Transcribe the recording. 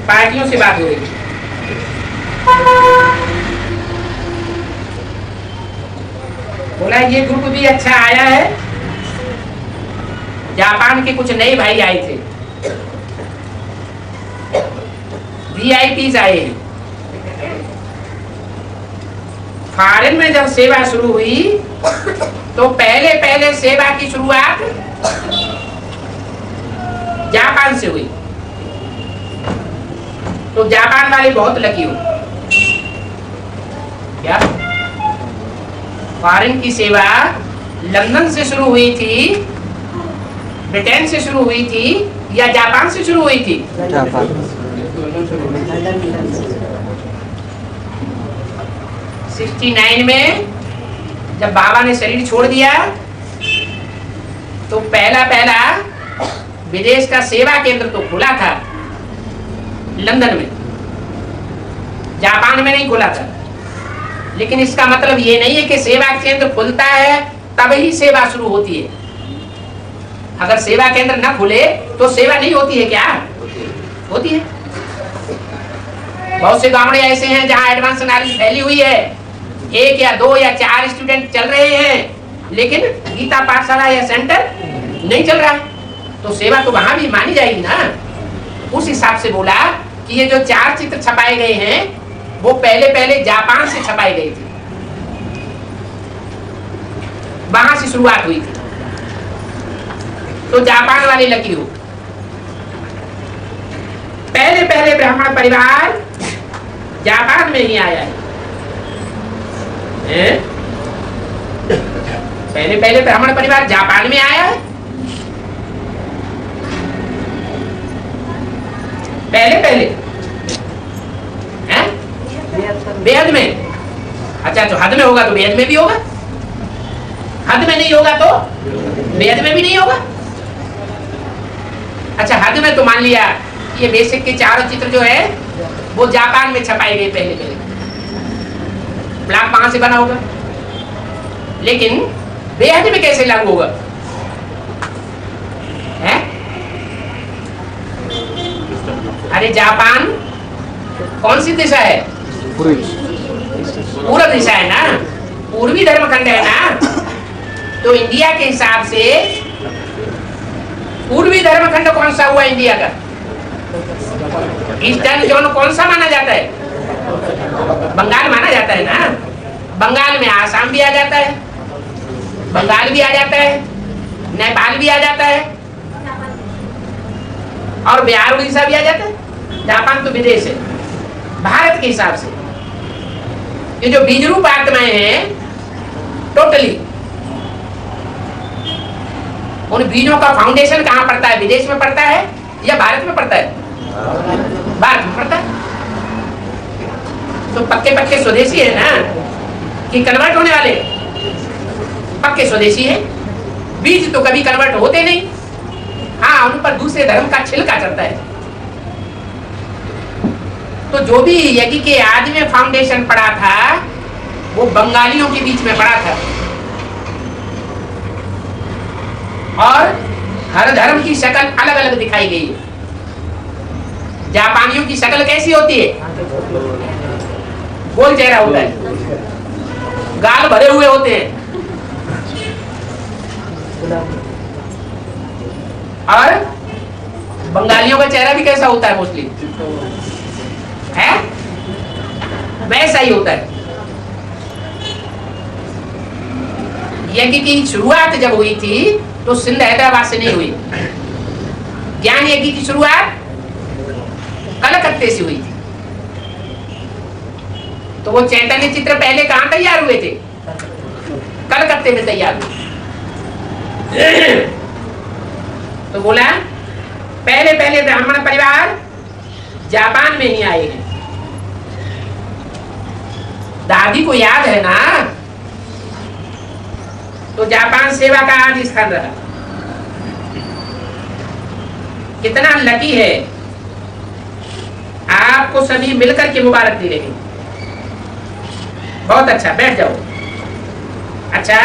पार्टियों से बात हो रही थी। बोला ये ग्रुप भी अच्छा आया है, जापान के कुछ नए भाई आए थे, VIPs आए हैं। फॉरेन में जब सेवा शुरू हुई तो पहले पहले सेवा की शुरुआत जापान से हुई। तो जापान वाले बहुत लकी हो। क्या फॉरेन की सेवा लंदन से शुरू हुई थी, ब्रिटेन से शुरू हुई थी या जापान से शुरू हुई थी? जापान। 69 में जब बाबा ने शरीर छोड़ दिया तो पहला विदेश का सेवा केंद्र तो खुला था लंदन में, जापान में नहीं खुला था। लेकिन इसका मतलब ये नहीं है कि सेवा केंद्र खुलता है तभी सेवा शुरू होती है। अगर सेवा केंद्र न खुले तो सेवा नहीं होती है क्या? होती है। बहुत से गांव ऐसे हैं जहां एडवांस नॉलेज फैली हुई है, 1 या 2 या 4 स्टूडेंट चल रहे हैं, लेकिन गीता पाठशाला या सेंटर नहीं चल रहा, तो सेवा तो वहां भी मानी जाएगी ना। उस हिसाब से बोला कि ये जो 4 चित्र छपाए गए हैं वो पहले जापान से छपाए गए थे, वहां से शुरुआत हुई थी। तो जापान वाले लकी हो। पहले ब्राह्मण परिवार जापान में ही आया है। पहले ब्राह्मण परिवार जापान में आया है। पहले बेहद में। अच्छा, तो हद में होगा तो बेहद में भी होगा, हद में नहीं होगा तो बेहद में भी नहीं होगा। अच्छा, हद में तो मान लिया ये बेसिक के चारों चित्र जो है वो जापान में छपाए गए पहले। ब्लॉक वहां से बना होगा, लेकिन बेहद में कैसे लागू होगा? है? अरे जापान कौन सी दिशा है? पूर्व दिशा है ना, पूर्वी धर्मखंड है ना। तो इंडिया के हिसाब से पूर्वी धर्मखंड कौन सा हुआ इंडिया का? ईस्टर्न जोन कौन सा माना जाता है? बंगाल माना जाता है ना। बंगाल में आसाम भी आ जाता है, बंगाल भी आ जाता है, नेपाल भी आ जाता है, और बिहार उड़ीसा भी आ जाता है। जापान तो विदेश है भारत के हिसाब से। ये जो बीज रूप आत्माएं हैं टोटली, उन बीजों का फाउंडेशन कहां पड़ता है? विदेश में पड़ता है या भारत में पड़ता है? भारत में पड़ता है। तो पक्के स्वदेशी है ना कि कन्वर्ट होने वाले? पक्के स्वदेशी है। बीज तो कभी कन्वर्ट होते नहीं। हाँ, उन पर दूसरे धर्म का छिलका चढ़ता है। तो जो भी यज्ञ के आदि में फाउंडेशन पड़ा था वो बंगालियों के बीच में पड़ा था, और हर धर्म की शक्ल अलग अलग दिखाई गई है। जापानियों की शक्ल कैसी होती है? गोल चेहरा होता है, गाल भरे हुए होते हैं, और बंगालियों का चेहरा भी कैसा होता है? मोस्टली है वैसा ही होता है। यज्ञ की शुरुआत जब हुई थी तो सिंध हैदराबाद से नहीं हुई। ज्ञान यज्ञ की शुरुआत कलकत्ते से हुई थी। तो वो चैतन्य चित्र पहले कहां तैयार हुए थे? कलकत्ते में तैयार हुए। तो बोला पहले ब्राह्मण परिवार जापान में ही आए हैं। दादी को याद है ना, तो जापान सेवा का आज स्थान रहा। कितना लकी है। आपको सभी मिलकर के मुबारक दी रहेगी। बहुत अच्छा, बैठ जाओ। अच्छा,